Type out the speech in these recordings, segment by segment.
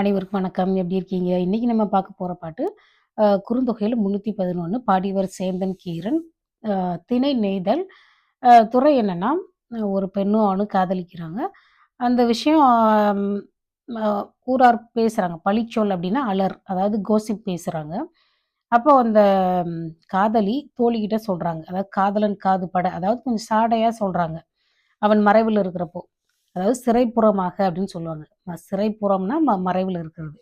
அனைவருக்கும் வணக்கம். எப்படி இருக்கீங்க? இன்னைக்கு நம்ம பார்க்க போற பாட்டு, குறுந்தொகையில 311 பாடியவர் சேந்தன் கீரன். திணை நெய்தல். துறை என்னன்னா, ஒரு பெண்ணும் ஆணும் காதலிக்கிறாங்க. அந்த விஷயம் ம் அ ஊரார் பேசுறாங்க. பழிச்சொல் அப்படின்னா அலர். அதாவது கோசிப் பேசுறாங்க. அப்போ அந்த ம் காதலி தோழிகிட்ட சொல்றாங்க. அதாவது காதலன் காது பட, அதாவது கொஞ்சம் சாடையா சொல்றாங்க. அவன் மறைவுல இருக்கிறப்போ. அதாவது சிறைப்புறமாக அப்படின்னு சொல்லுவாங்க. சிறைப்புறம்னா மறைவுல இருக்கிறது.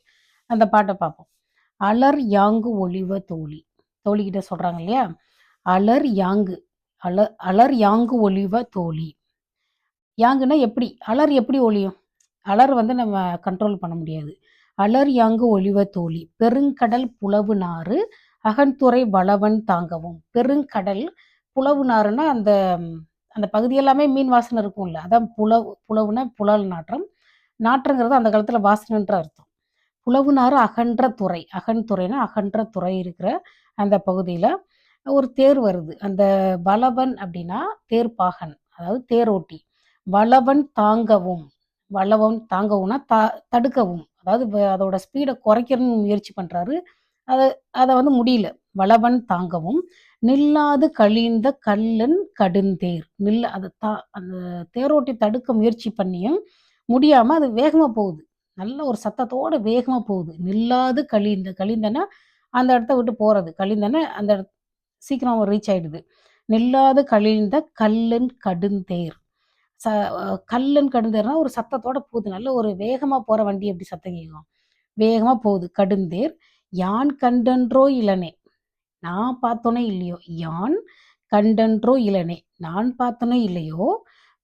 அந்த பாட்ட பார்ப்போம். "அலர் யாங்கு ஒழிவ தோழி." தோழிகிட்ட சொல்றாங்க இல்லையா? "அலர் யாங்கு அலர் யாங்கு ஒழிவ தோழி." யாங்குன்னா எப்படி? அலர் எப்படி ஒழியும்? அலர் வந்து நம்ம கண்ட்ரோல் பண்ண முடியாது. "அலர் யாங்கு ஒழிவ தோழி, பெருங்கடல் புலவு நாறு, அகன்துறை வளவன் தாங்கவும்." பெருங்கடல், புலவு நாறுன்னா அந்த அந்த பகுதி எல்லாமே மீன் வாசனை இருக்கும்ல. அதான் புலவுனா புலால் நாற்றம். நாற்றங்கிறது அந்த காலத்துல வாசனைன்ற அர்த்தம். புலவுனாறு அகன்ற துறை. அகன்துறைனா அகன்ற துறை இருக்கிற அந்த பகுதியில ஒரு தேர் வருது. அந்த வளவன் அப்படின்னா தேர்ப்பாகன். அதாவது தேரோட்டி. வளவன் தாங்கவும். வளவன் தாங்கவும்னா தடுக்கவும். அதாவது அதோட ஸ்பீட குறைக்கணும்னு முயற்சி பண்றாரு. அத அத வந்து முடியல. வளவன் தாங்கவும், நில்லாது கழிந்த கள்ளன் கடுந்தேர். அந்த தேரோட்டி தடுக்க முயற்சி பண்ணியும் முடியாம அது வேகமா போகுது. நல்ல ஒரு சத்தத்தோட வேகமா போகுது. நில்லாது கழிந்த. கழிந்தன்னா, அந்த இடத்த விட்டு போறது. கழிந்தன்னா அந்த சீக்கிரம் ரீச் ஆயிடுது. நில்லாது கழிந்த கள்ளன் கடுந்தேர். ச கள்ளன் கடுந்தேர்னா ஒரு சத்தத்தோட போகுது. நல்ல ஒரு வேகமா போற வண்டி எப்படி சத்தம் கேட்கும்? வேகமா போகுது. கடுந்தேர். யான் கண்டன்றோ இலனே. நான் பார்த்தோனே இல்லையோ! யான் கண்டன்றோ இலனே. நான் பார்த்தனோ இல்லையோ!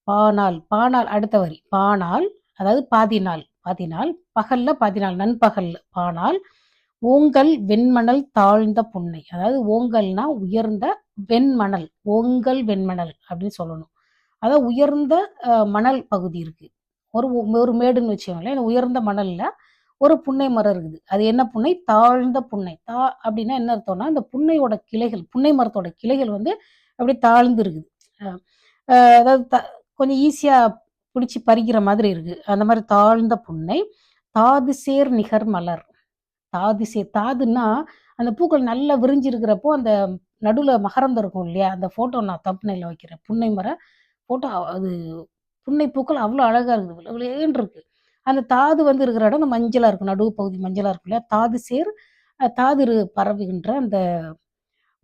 பானாள் பானாள் அடுத்த வரி. பானாள் அதாவது பாதி நாள். பாதி நாள். பகல்ல பாதி நாள். நண்பகல்ல. பானாள் ஓங்கல் வெண்மணல் தாழ்ந்த புன்னை. அதாவது ஓங்கல்னா உயர்ந்த வெண்மணல். ஓங்கல் வெண்மணல் அப்படின்னு சொல்லணும். அதாவது உயர்ந்த மணல் பகுதி இருக்கு. ஒரு ஒரு மேடுன்னு வச்சுக்கோங்களேன். இந்த உயர்ந்த மணல்ல ஒரு புன்னை மரம் இருக்குது. அது என்ன புன்னை? தாழ்ந்த புன்னை. அப்படின்னா என்ன அர்த்தம்னா, அந்த புன்னையோட கிளைகள், புன்னை மரத்தோட கிளைகள் வந்து அப்படியே தாழ்ந்து இருக்குது. அ அ அதாவது கொஞ்சம் ஈஸியா பிடிச்சு பறிக்கிற மாதிரி இருக்கு. அந்த மாரி தாழ்ந்த புன்னை. தாது சேர் நிகர் மலர். தாதுன்னா, அந்த பூக்கள் நல்லா விரிஞ்சு இருக்கிறப்போ, அந்த நடுவுல மகரந்தம் இருக்கும் இல்லையா? அந்த ஃபோட்டோ நான் தம்ப்நெயில்ல வைக்கிறேன். புன்னை மர ஃபோட்டோ அது புன்னை பூக்கள் அவ்ளோ அழகா இருக்குது. வெளவெளேன்னு இருக்கு. அந்த தாது வந்து இருக்கிற இடம் அந்த மஞ்சளா இருக்கும். நடுவு பகுதி மஞ்சளா இருக்கும் இல்லையா? தாது சேர் தாதிரு பரவுகின்ற அந்த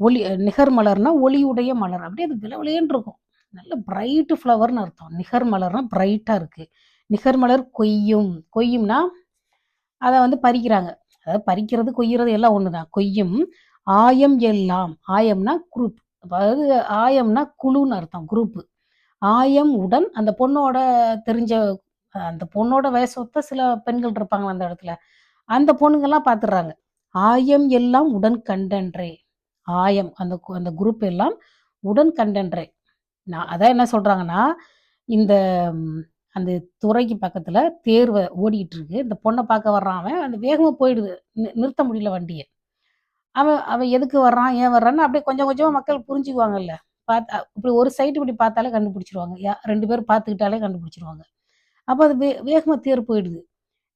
ஒளி நிகர் மலர்னா ஒளியுடைய மலர். அப்படியே அது வெளவெளேன்னு இருக்கும். நல்ல பிரைட் ஃப்ளவர்ன்னு அர்த்தம். நிகர் மலர்னா பிரைட்டா இருக்கு. நிகர் மலர் கொய்யும். கொய்யும்னா அத வந்து பறிக்கிறாங்க. அதாவது பறிக்கிறது, கொய்யிறது எல்லாம் ஒண்ணுதான். கொய்யும் ஆயம் எல்லாம். ஆயம்னா குரூப். அதாவது ஆயம்னா குழுன்னு அர்த்தம். குரூப். ஆயம் உடன் அந்த பொண்ணோட தெரிஞ்ச அந்த பொண்ணோட வயசு ஒத்த சில பெண்கள் இருப்பாங்கல்ல அந்த இடத்துல. அந்த பொண்ணுங்கலாம் பார்த்துடுறாங்க. ஆயம் எல்லாம் உடன் கண்டன்றே. ஆயம் அந்த குரூப் எல்லாம் உடன் கண்டன்றே. நான் அதான் என்ன சொல்றாங்கன்னா, இந்த அந்த துறைக்கு பக்கத்துல ஓடிட்டு இருக்கு. இந்த பொண்ண பார்க்க வர்றான் அவன். அந்த வேகமா போயிடுது. நிறுத்த முடியல வண்டிய. அவன் அவன் எதுக்கு வர்றான்? ஏன் வர்றான்னு அப்படியே கொஞ்சம் கொஞ்சமா மக்கள் புரிஞ்சுக்குவாங்கல்ல. இப்படி ஒரு சைடு இப்படி பார்த்தாலே கண்டுபிடிச்சுருவாங்க. 2 பேரும் பார்த்துக்கிட்டாலே கண்டுபிடிச்சுருவாங்க. அப்ப அது வேகமா தேர் போயிடுது.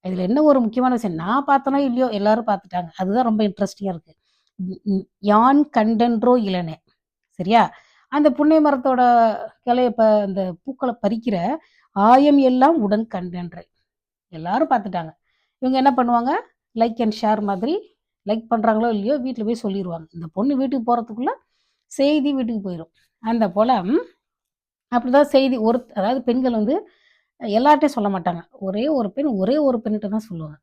இதுல என்ன ஒரு முக்கியமான விஷயம், நான் பார்த்தனோ இல்லையோ எல்லாரும் பார்த்துட்டாங்க. அதுதான் ரொம்ப இன்ட்ரஸ்டிங்கா இருக்கு. யான் கண்டன்றோ இலனே. சரியா? அந்த புன்னை மரத்தோட அந்த பூக்கள பறிக்கிற ஆயம் எல்லாம் உடன் கண்டன்றே. எல்லாரும் பார்த்துட்டாங்க. இவங்க என்ன பண்ணுவாங்க, லைக் அண்ட் ஷேர் மாதிரி லைக் பண்றாங்களோ இல்லையோ வீட்ல போய் சொல்லிருவாங்க. இந்த பொண்ணு வீட்டுக்கு போறதுக்குள்ள செய்தி வீட்டுக்கு போயிரும். அந்த போல அப்படிதான் செய்தி அதாவது பெண்கள் வந்து எல்லார்ட்டயும் சொல்ல மாட்டாங்க. ஒரே ஒரு பெண்ணுட்ட தான் சொல்லுவாங்க.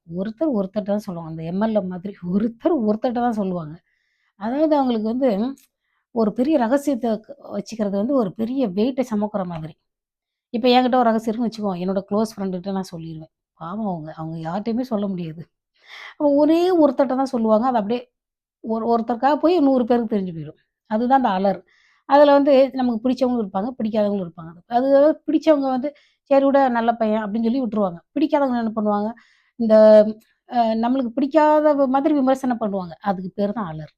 ஒருத்தர்ட்ட தான் சொல்லுவாங்க. அந்த எம்எல்ஏ மாதிரி ஒருத்தர்ட்ட தான் சொல்லுவாங்க. அதாவது அவங்களுக்கு வந்து ஒரு பெரிய ரகசியத்த வச்சுக்கிறது வந்து ஒரு பெரிய வெயிட்ட சுமக்கிற மாதிரி. இப்ப என்கிட்ட ஒரு ரகசியம் இருக்குன்னு வச்சுக்கோ, என்னோட குளோஸ் ஃப்ரெண்ட் கிட்ட நான் சொல்லிருவேன். பாவம் அவங்க. அவங்க யார்ட்டயுமே சொல்ல முடியாது. ஒரே ஒருத்தர்ட்ட தான் சொல்லுவாங்க. அது அப்படியே ஒருத்தருக்கா போய் 100 பேருக்கு தெரிஞ்சு போயிரும். அதுதான் அந்த அலர். அதுல வந்து நமக்கு பிடிச்சவங்களும் இருப்பாங்க, பிடிக்காதவங்களும் இருப்பாங்க. அது பிடிச்சவங்க வந்து சரி விடு நல்ல பையன் அப்படின்னு சொல்லி விட்டுருவாங்க. பிடிக்காதவங்க என்ன பண்ணுவாங்க, இந்த நம்மளுக்கு பிடிக்காத மாதிரி விமர்சனம் பண்ணுவாங்க. அதுக்கு பேரு தான் அலர்.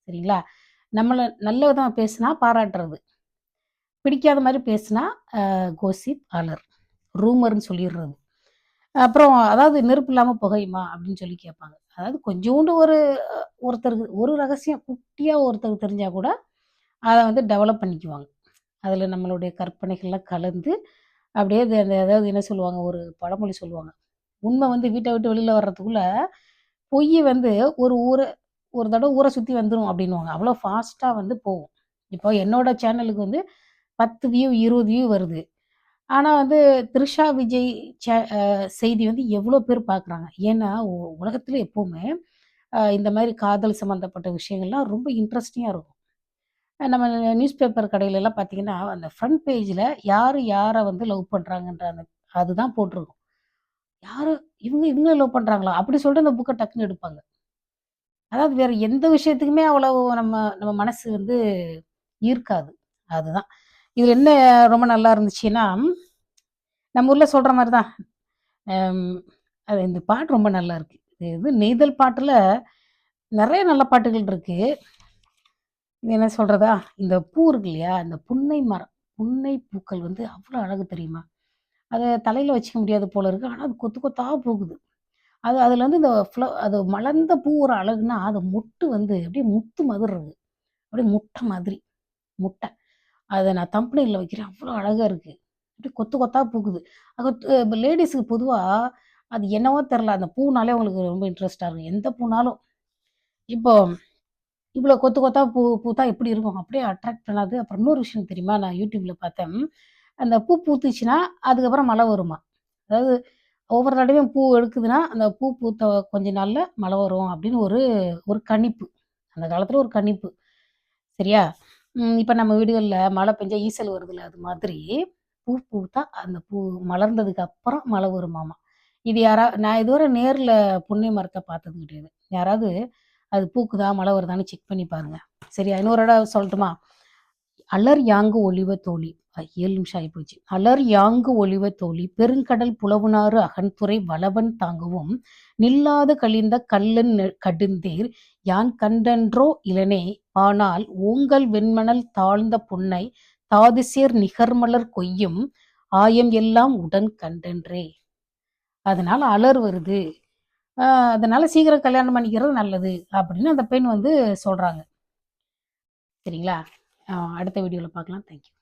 சரிங்களா? நம்மள நல்ல விதமா பேசினா பாராட்டுறது. பிடிக்காத மாரி பேசினா கோசிப், அலர். ரூமர்ன்னு சொல்லிர்றது. அப்புறம் அதாவது "நெருப்பு இல்லாம புகையுமா?" அப்படின்னு சொல்லி கேட்பாங்க. அதாவது கொஞ்சோண்டு ஒருத்தருக்கு ஒரு ரகசியம் குட்டியா ஒருத்தருக்கு தெரிஞ்சா கூட, அத வந்து டெவலப் பண்ணிக்குவாங்க. அதில நம்மளுடைய கற்பனைகள்லாம் கலந்து, அப்படியே அந்த அதாவது என்ன சொல்லுவாங்க, ஒரு பழமொழி சொல்லுவாங்க. உண்மை வந்து வீட்ட விட்டு வெளில வர்றதுக்குள்ள, பொய் வந்து ஒரு ஊர ஒரு தடவ ஊர சுத்தி வந்துரும் அப்படின்னுவாங்க. அவ்வளோ ஃபாஸ்ட்டா வந்து போகும். இப்போ என்னோட சேனலுக்கு வந்து 10 வியூ, 20 வியூ வருது. ஆனா வந்து த்ரிஷா விஜய் சே அ செய்தி வந்து எவ்வளோ பேர் பார்க்குறாங்க. ஏன்னா, உலகத்தில எப்பவுமே இந்த மாரி காதல் சம்மந்தப்பட்ட விஷயங்கள்லாம் ரொம்ப இன்ட்ரஸ்டிங்கா இருக்கும். நம்ம நியூஸ் பேப்பர் கடையிலலாம் பார்த்தீங்கன்னா, அந்த ஃப்ரண்ட் பேஜ்ல யாரு யார வந்து லவ் பண்றாங்கன்ற அதுதான் போட்டிருக்கும். யாரு இவங்கள லவ் பண்றாங்களா? அப்படி சொல்லிட்டு அந்த புக்க டக்குன்னு எடுப்பாங்க. அதாவது வேற எந்த விஷயத்துக்குமே அவ்வளவு நம்ம நம்ம மனசு வந்து ஈர்க்காது. அதுதான். இதுல என்ன ரொம்ப நல்லா இருந்துச்சுன்னா, நம்ம ஊர்ல சொல்ற மாரி தான். அம் அது இந்த பாட்டு ரொம்ப நல்லா இருக்கு. இது நெய்தல் பாட்டுல நெறைய நல்ல பாட்டுகள் இருக்கு. இது என்ன சொல்றதா, இந்த பூ இருக்கு இல்லையா? இந்த புன்னை மரம். புன்னை பூக்கள் வந்து அவ்வளோ அழகு தெரியுமா? அத தலையில வச்சுக்க முடியாது போல இருக்கு. ஆனா, அது கொத்து கொத்தா பூக்குது. அதுல வந்து இந்த அது மலர்ந்த பூ ஒரு அழகுனா, அது மொட்டு வந்து அப்படியே முத்து மாதிரி இருக்கு. அப்படியே முட்டை மாதிரி. முட்டை. அத நான் தம்ப்நெயில்ல வைக்கிறேன். அவ்வளோ அழகா இருக்கு. அப்படியே கொத்து கொத்தா பூக்குது. அது லேடீஸ்க்கு பொதுவா அது என்னவோ தெரியல. அந்த பூனாலே அவங்களுக்கு ரொம்ப இன்ட்ரெஸ்ட்டா இருக்கும். எந்த பூனாலும். இப்போ இவ்வளோ கொத்து கொத்தா பூத்தா எப்படி இருக்கும்? அப்படியே அட்ராக்ட் பண்ணாது. அப்புறம் இன்னொரு விஷயம் தெரியுமா? நான் YouTubeல பார்த்தேன். அந்த பூ பூத்துச்சுன்னா, அதுக்கப்புறம் மழை வருமாம். அதாவது ஒவ்வொரு தடவையும் பூ எடுக்குதுன்னா, அந்த பூ பூத்த கொஞ்ச நாள்ல மழை வரும் அப்படின்னு ஒரு ஒரு கணிப்பு. அந்த காலத்துல ஒரு கணிப்பு. சரியா? இப்ப நம்ம வீடுகள்ல மழை பெஞ்சா ஈசல் வருதுல்ல, அது மாதிரி பூ பூத்தா அந்த பூ மலர்ந்ததுக்கு அப்புறம் மழை வருமாமா. இது நான் இதுவரை நேர்ல புன்னை மரத்த பார்த்தது கிடையாது. யாராவது அது பூக்குதா, மழை வருதான்னு செக் பண்ணி பாருங்க. சரியா? இன்னொரு இடம் சொல்லட்டுமா? "அலர் யாங்கு ஒலிவ தோழி" 7 நிமிஷம் ஆயிப்போச்சு. "அலர் யாங்கு ஒலிவ தோழி பெருங்கடல் புலவுனாறு அகன்துறை வளவன் தாங்கவும் நில்லாது கழிந்த கள்ளன் கடுந்தேர் யான் கண்டன்றோ இலனே ஆனால் ஓங்கல் வெண்மணல் தாழ்ந்த புன்னை தாதுசேர் நிகர்மலர் கொய்யும் ஆயம் எல்லாம் உடன் கண்டன்றே." அதனால அலர் வருது. அ அதனால சீக்கிரம் கல்யாணம் பண்ணிக்கிறது நல்லது அப்படின்னு அந்த பெண் வந்து சொல்றாங்க. சரிங்களா? அடுத்த வீடியோல பார்க்கலாம். Thank you.